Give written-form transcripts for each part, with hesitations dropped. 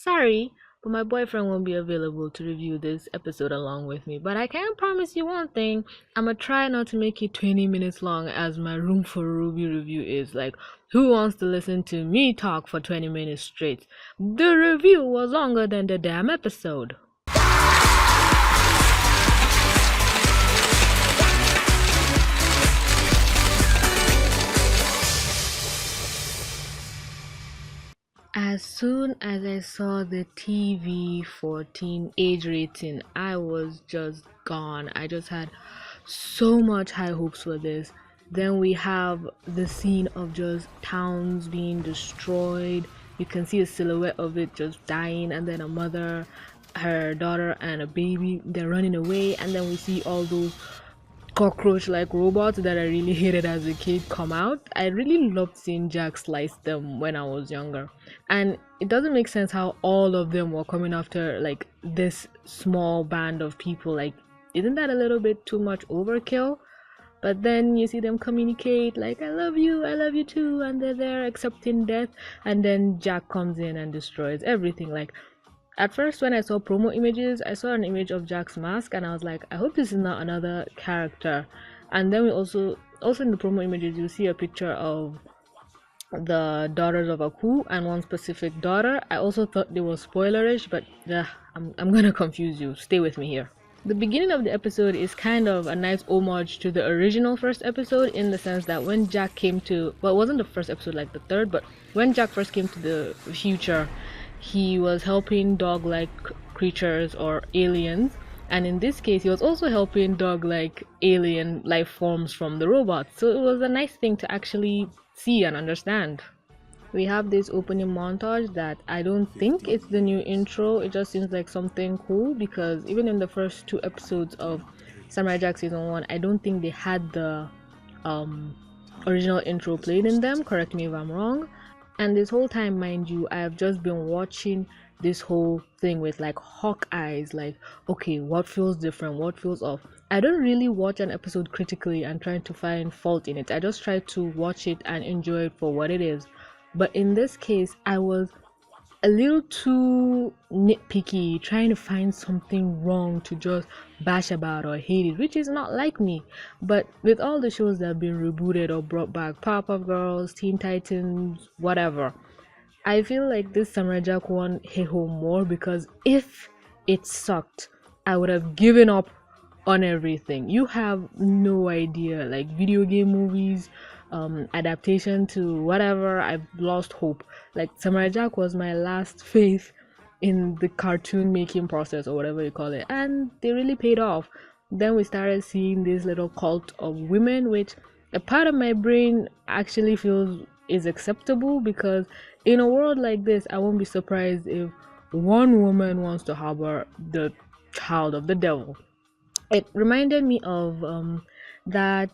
Sorry, but my boyfriend won't be available to review this episode along with me. But I can promise you one thing. I'ma try not to make it 20 minutes long as my Room for Ruby review is. Like, who wants to listen to me talk for 20 minutes straight? The review was longer than the damn episode. As soon as I saw the TV-14 age rating, I was just gone. I just had so much high hopes for this. Then we have the scene of just towns being destroyed. You can see a silhouette of it just dying, and then a mother, her daughter, and a baby, they're running away, and then we see all those cockroach like robots that I really hated as a kid come out. I really loved seeing Jack slice them when I was younger. And it doesn't make sense how all of them were coming after like this small band of people. Like, isn't that a little bit too much overkill? But then you see them communicate like I love you too, and they're there accepting death, and then Jack comes in and destroys everything. Like, at first, when I saw promo images, I saw an image of Jack's mask, and I was like, I hope this is not another character. And then we also in the promo images, you see a picture of the daughters of Aku and one specific daughter. I also thought they were spoilerish, but I'm gonna confuse you. Stay with me here. The beginning of the episode is kind of a nice homage to the original first episode, in the sense that when Jack came to, well, it wasn't the first episode, like the third, but when Jack first came to the future, he was helping dog-like creatures or aliens, and in this case he was also helping dog-like alien life forms from the robots. So it was a nice thing to actually see and understand. We have this opening montage that I don't think it's the new intro. It just seems like something cool, because even in the first two episodes of Samurai Jack season 1, I don't think they had the original intro played in them. Correct me if I'm wrong. And this whole time, mind you, I have just been watching this whole thing with like hawk eyes, like, okay, what feels different, what feels off. I don't really watch an episode critically and trying to find fault in it. I just try to watch it and enjoy it for what it is. But in this case, I was a little too nitpicky, trying to find something wrong to just bash about or hate it, which is not like me. But with all the shows that have been rebooted or brought back, Powerpuff Girls, Teen Titans, whatever, I feel like this Samurai Jack one hit home more, because if it sucked, I would have given up on everything. You have no idea, like video game movies, adaptation to whatever, I've lost hope. Like, Samurai Jack was my last faith in the cartoon making process, or whatever you call it, and they really paid off. Then we started seeing this little cult of women, which a part of my brain actually feels is acceptable, because in a world like this, I won't be surprised if one woman wants to harbor the child of the devil. It reminded me of that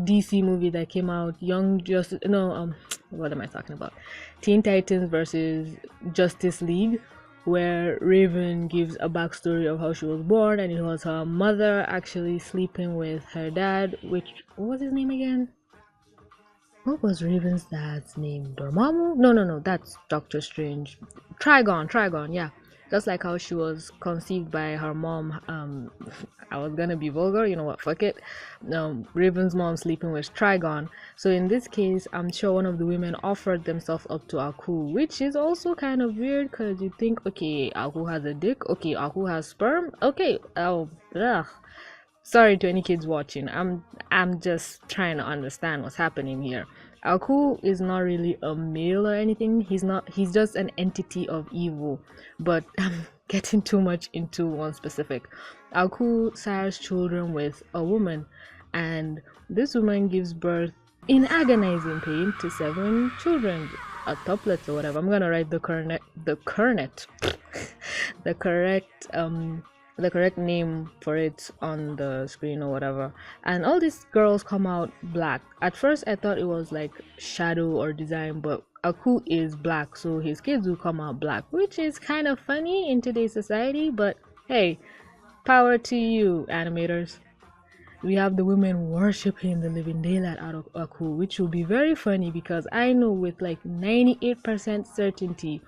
DC movie that came out, Young Justice, no, what am I talking about? Teen Titans versus Justice League, where Raven gives a backstory of how she was born, and it was her mother actually sleeping with her dad, which, what was his name again? What was Raven's dad's name? Dormammu? No, that's Doctor Strange. Trigon, yeah. Just like how she was conceived by her mom. I was gonna be vulgar, you know what, fuck it. Raven's mom sleeping with Trigon. So in this case, I'm sure one of the women offered themselves up to Aku, which is also kind of weird, because you think, okay, Aku has a dick, okay, Aku has sperm, okay, oh, ugh. Sorry to any kids watching. I'm just trying to understand what's happening here. Aku is not really a male or anything. He's just an entity of evil. But I'm getting too much into one specific. Aku sires children with a woman, and this woman gives birth in agonizing pain to 7 children, tuplets or whatever. I'm gonna write the correct name for it on the screen or whatever. And all these girls come out black. At first I thought it was like shadow or design, but Aku is black, so his kids will come out black, which is kind of funny in today's society. But hey, power to you, animators. We have the women worshipping the living daylight out of Aku, which will be very funny, because I know with like 98% certainty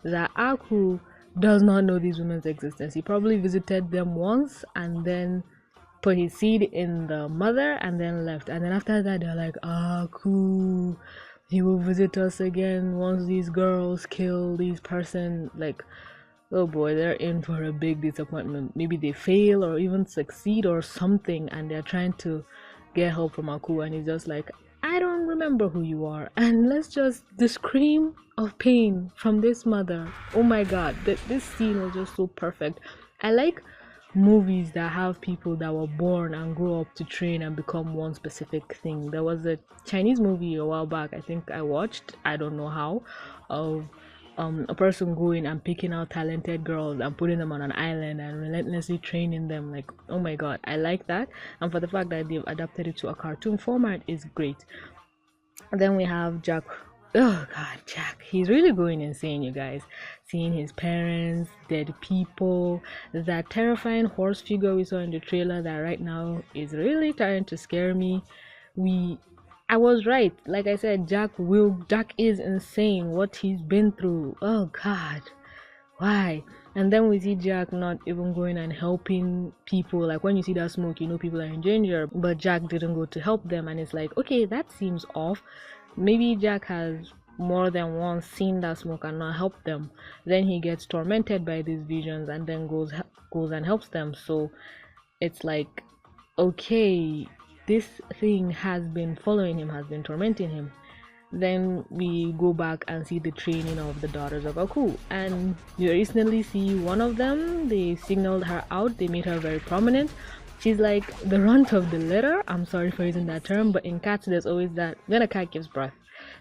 that Aku does not know these women's existence. He probably visited them once and then put his seed in the mother and then left. And then after that, they're like, Aku, he will visit us again once these girls kill these person. Like, oh boy, they're in for a big disappointment. Maybe they fail or even succeed or something, and they're trying to get help from Aku, and he's just like, I don't remember who you are. And let's just, the scream of pain from this mother. Oh my god, this scene was just so perfect. I like movies that have people that were born and grow up to train and become one specific thing. There was a Chinese movie a while back, I think I watched, I don't know how, of a person going and picking out talented girls and putting them on an island and relentlessly training them. Like, oh my god, I like that. And for the fact that they've adapted it to a cartoon format is great. And then we have Jack. Oh god, Jack, he's really going insane, you guys. Seeing his parents, dead people, that terrifying horse figure we saw in the trailer that right now is really trying to scare me. I was right. Like I said, Jack is insane. What he's been through. Oh god. Why? And then we see Jack not even going and helping people. Like when you see that smoke, you know people are in danger. But Jack didn't go to help them, and it's like, okay, that seems off. Maybe Jack has more than once seen that smoke and not helped them. Then he gets tormented by these visions and then goes and helps them. So it's like, okay, this thing has been following him, has been tormenting him. Then we go back and see the training of the daughters of Aku, and you recently see one of them. They signaled her out, they made her very prominent. She's like the runt of the litter. I'm sorry for using that term, but in cats there's always that, when a cat gives birth,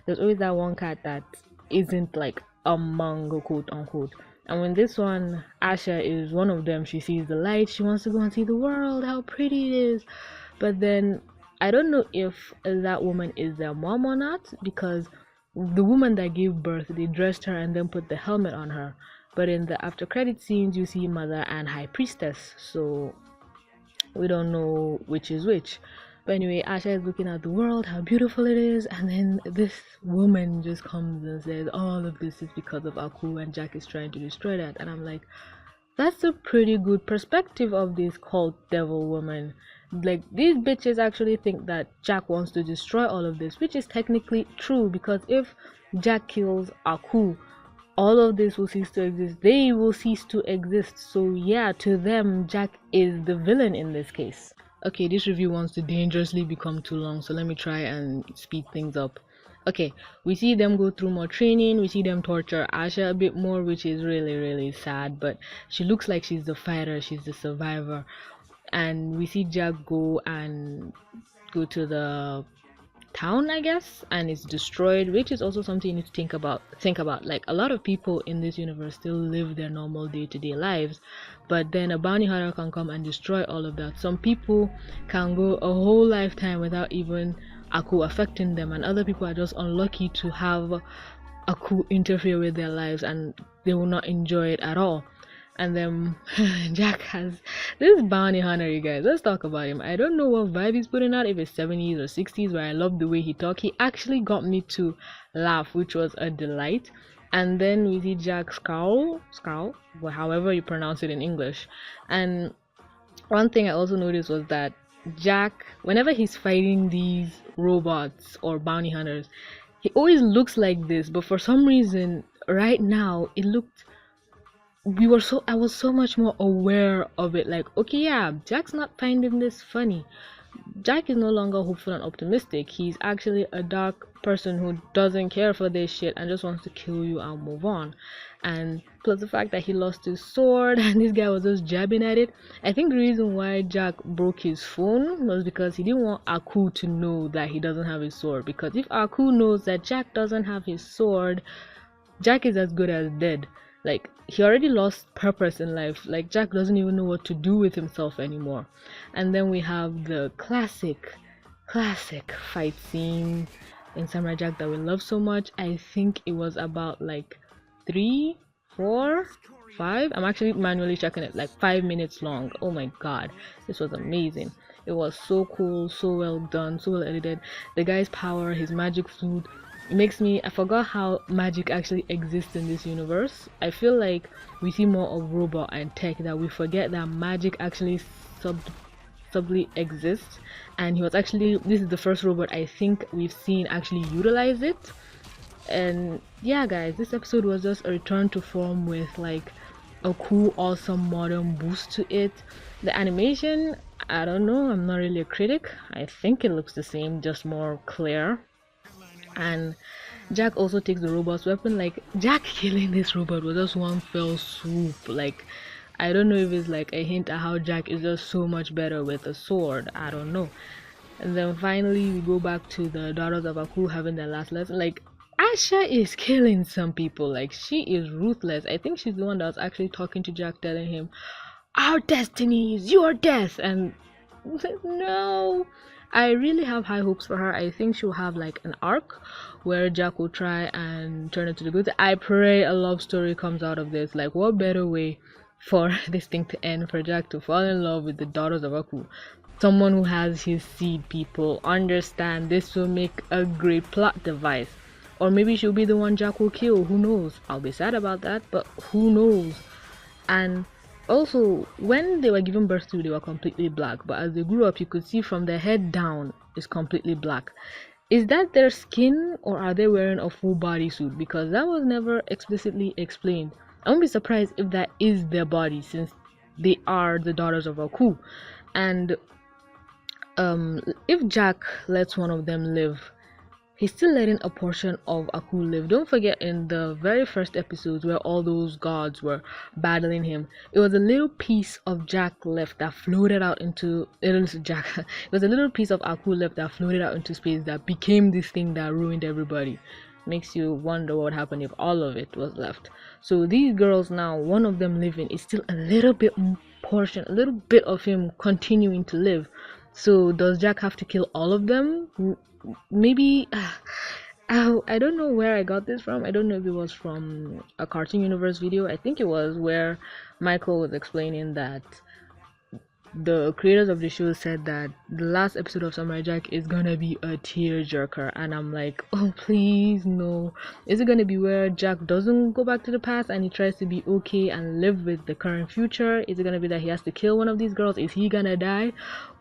there's always that one cat that isn't like among, quote unquote. And when this one, Asha, is one of them, she sees the light, she wants to go and see the world, how pretty it is. But then I don't know if that woman is their mom or not, because the woman that gave birth, they dressed her and then put the helmet on her. But in the after credit scenes, you see mother and high priestess, so we don't know which is which. But anyway, Asha is looking at the world, how beautiful it is, and then this woman just comes and says, all of this is because of Aku, and Jack is trying to destroy that. And I'm like, that's a pretty good perspective of this cult devil woman. Like, these bitches actually think that Jack wants to destroy all of this, which is technically true, because if Jack kills Aku, all of this will cease to exist. They will cease to exist. So yeah, to them, Jack is the villain in this case. Okay, this review wants to dangerously become too long, so let me try and speed things up. Okay, we see them go through more training, we see them torture Asha a bit more, which is really sad, but she looks like she's the fighter, she's the survivor. And we see Jack go to the town, I guess, and it's destroyed, which is also something you need to think about. Like, a lot of people in this universe still live their normal day-to-day lives, but then a bounty hunter can come and destroy all of that. Some people can go a whole lifetime without even Aku affecting them, and other people are just unlucky to have Aku interfere with their lives and they will not enjoy it at all. And then Jack has this bounty hunter, you guys. Let's talk about him. I don't know what vibe he's putting out, if it's 70s or 60s, but I love the way he talked. He actually got me to laugh, which was a delight. And then we see Jack scowl, however you pronounce it in English. And one thing I also noticed was that Jack, whenever he's fighting these robots or bounty hunters, he always looks like this, but for some reason right now it looked, I was so much more aware of it. Like, okay, yeah, Jack's not finding this funny. Jack is no longer hopeful and optimistic. He's actually a dark person who doesn't care for this shit and just wants to kill you and move on. And plus the fact that he lost his sword and this guy was just jabbing at it. I think the reason why Jack broke his phone was because he didn't want Aku to know that he doesn't have his sword. Because if Aku knows that Jack doesn't have his sword, Jack is as good as dead. Like, he already lost purpose in life. Like, Jack doesn't even know what to do with himself anymore. And then we have the classic fight scene in Samurai Jack that we love so much. I think it was about like 3, 4, 5. I'm actually manually checking it. Like 5 minutes long. Oh my god, this was amazing. It was so cool, so well done, so well edited. The guy's power, his magic flute, It makes me, I forgot how magic actually exists in this universe. I feel like we see more of robot and tech that we forget that magic actually sub subtly exists. And he was actually, this is the first robot I think we've seen actually utilize it. And yeah, guys, this episode was just a return to form with like a cool, awesome modern boost to it. The animation, I don't know, I'm not really a critic. I think it looks the same, just more clear. And Jack also takes the robot's weapon. Like, Jack killing this robot was just one fell swoop. Like, I don't know if it's like a hint at how Jack is just so much better with a sword. I don't know. And then finally we go back to the daughters of Aku having their last lesson. Like, Asha is killing some people. Like, she is ruthless. I think she's the one that was actually talking to Jack, telling him, "Our destiny is your death." And no, I really have high hopes for her. I think she'll have like an arc where Jack will try and turn into the good. I pray a love story comes out of this. Like, what better way for this thing to end, for Jack to fall in love with the daughters of Aku? Someone who has his seed, people. Understand, this will make a great plot device. Or maybe she'll be the one Jack will kill. Who knows? I'll be sad about that, but who knows? And also, when they were given birth to, they were completely black, but as they grew up, you could see from their head down is completely black. Is that their skin, or are they wearing a full body suit? Because that was never explicitly explained. I won't be surprised if that is their body, since they are the daughters of Aku. And if Jack lets one of them live, he's still letting a portion of Aku live. Don't forget, in the very first episodes where all those gods were battling him, it was a little piece of Jack left that floated out into Jack. It was a little piece of Aku left that floated out into space that became this thing that ruined everybody. Makes you wonder what would happen if all of it was left. So these girls now, one of them living, is still a little bit portion, a little bit of him continuing to live. So does Jack have to kill all of them? Maybe. I don't know where I got this from. I don't know if it was from a Cartoon Universe video. I think it was, where Michael was explaining that the creators of the show said that the last episode of Samurai Jack is gonna be a tearjerker, and I'm like, oh please no. Is it gonna be where Jack doesn't go back to the past and he tries to be okay and live with the current future? Is it gonna be that he has to kill one of these girls? Is he gonna die?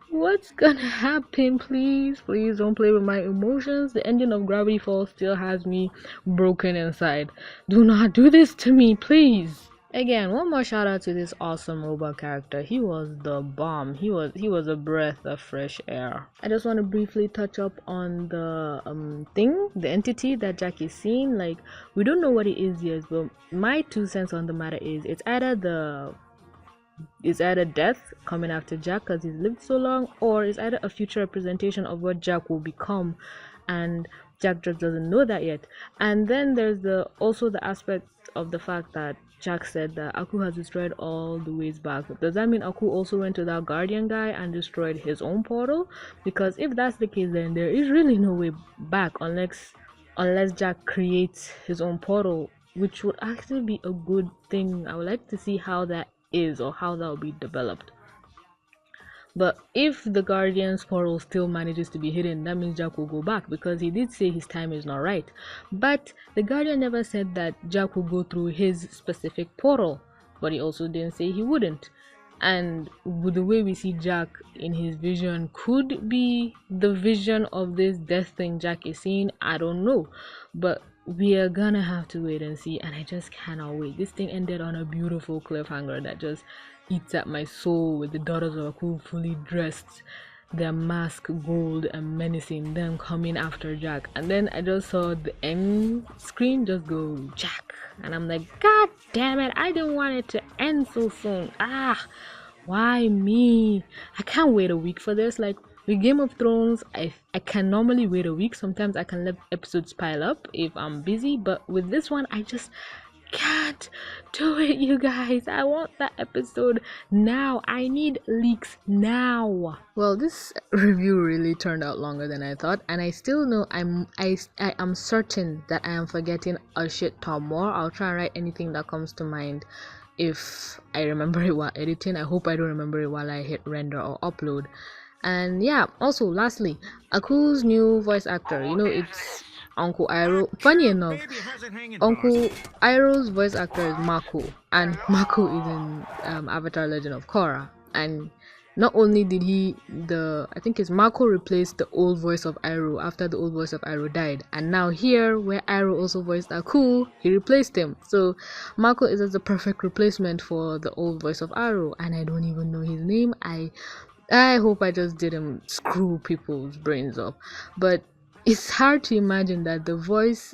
What's gonna happen? Please don't play with my emotions. The engine of Gravity Falls still has me broken inside. Do not do this to me, please. Again, one more shout out to this awesome robot character. He was the bomb. He was a breath of fresh air. I just want to briefly touch up on the the entity that Jack is seeing. Like, we don't know what it is yet, but my 2 cents on the matter is it's either death coming after Jack because he's lived so long, or it's either a future representation of what Jack will become, and Jack just doesn't know that yet. And then there's also the aspect of the fact that Jack said that Aku has destroyed all the ways back. Does that mean Aku also went to that Guardian guy and destroyed his own portal? Because if that's the case, then there is really no way back unless Jack creates his own portal, which would actually be a good thing. I would like to see how that is, or how that will be developed. But if the Guardian's portal still manages to be hidden, that means Jack will go back, because he did say his time is not right. But the Guardian never said that Jack will go through his specific portal, but he also didn't say he wouldn't. And with the way we see Jack in his vision could be the vision of this death thing Jack is seeing, I don't know. But we are gonna have to wait and see, and I just cannot wait. This thing ended on a beautiful cliffhanger that just eats at my soul, with the daughters of Aku fully dressed, their mask gold and menacing, them coming after Jack. And then I just saw the end screen just go Jack, and I'm like, god damn it, I didn't want it to end so soon. Why me? I can't wait a week for this. Like, with Game of Thrones, I can normally wait a week. Sometimes I can let episodes pile up if I'm busy, but with this one, I just can't do it, you guys. I want that episode now. I need leaks now. Well, this review really turned out longer than I thought, and I still know I am certain that I am forgetting a shit ton more. I'll try and write anything that comes to mind if I remember it while editing. I hope I don't remember it while I hit render or upload. And yeah, also lastly, Aku's new voice actor, it's Uncle Iroh. Funny enough, Uncle Iroh's voice actor is Mako, and Mako is in Avatar: Legend of Korra. And not only did I think it's Mako replaced the old voice of Iroh after the old voice of Iroh died, and now here, where Iroh also voiced Aku, he replaced him. So Mako is as the perfect replacement for the old voice of Iroh, and I don't even know his name. I hope I just didn't screw people's brains up, but it's hard to imagine that the voice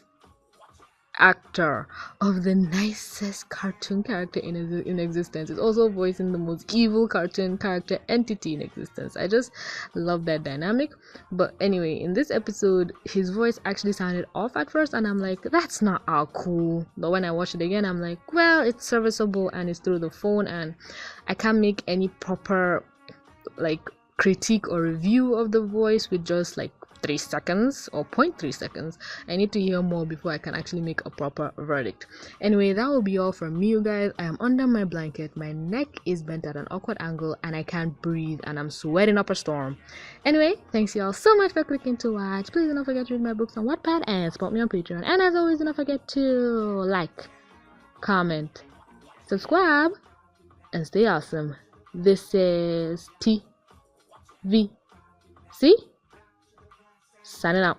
actor of the nicest cartoon character in existence is also voicing the most evil cartoon character entity in existence. I just love that dynamic. But anyway, in this episode, his voice actually sounded off at first, and I'm like, that's not how cool. But when I watched it again, I'm like, well, it's serviceable and it's through the phone, and I can't make any proper like critique or review of the voice with just like 3 seconds or 0.3 seconds. I need to hear more before I can actually make a proper verdict. Anyway, that will be all from me, you guys. I am under my blanket, my neck is bent at an awkward angle, and I can't breathe, and I'm sweating up a storm. Anyway, thanks y'all so much for clicking to watch. Please don't forget to read my books on Wattpad and support me on Patreon. And as always, don't forget to like, comment, subscribe, and stay awesome. This is TVC signing out.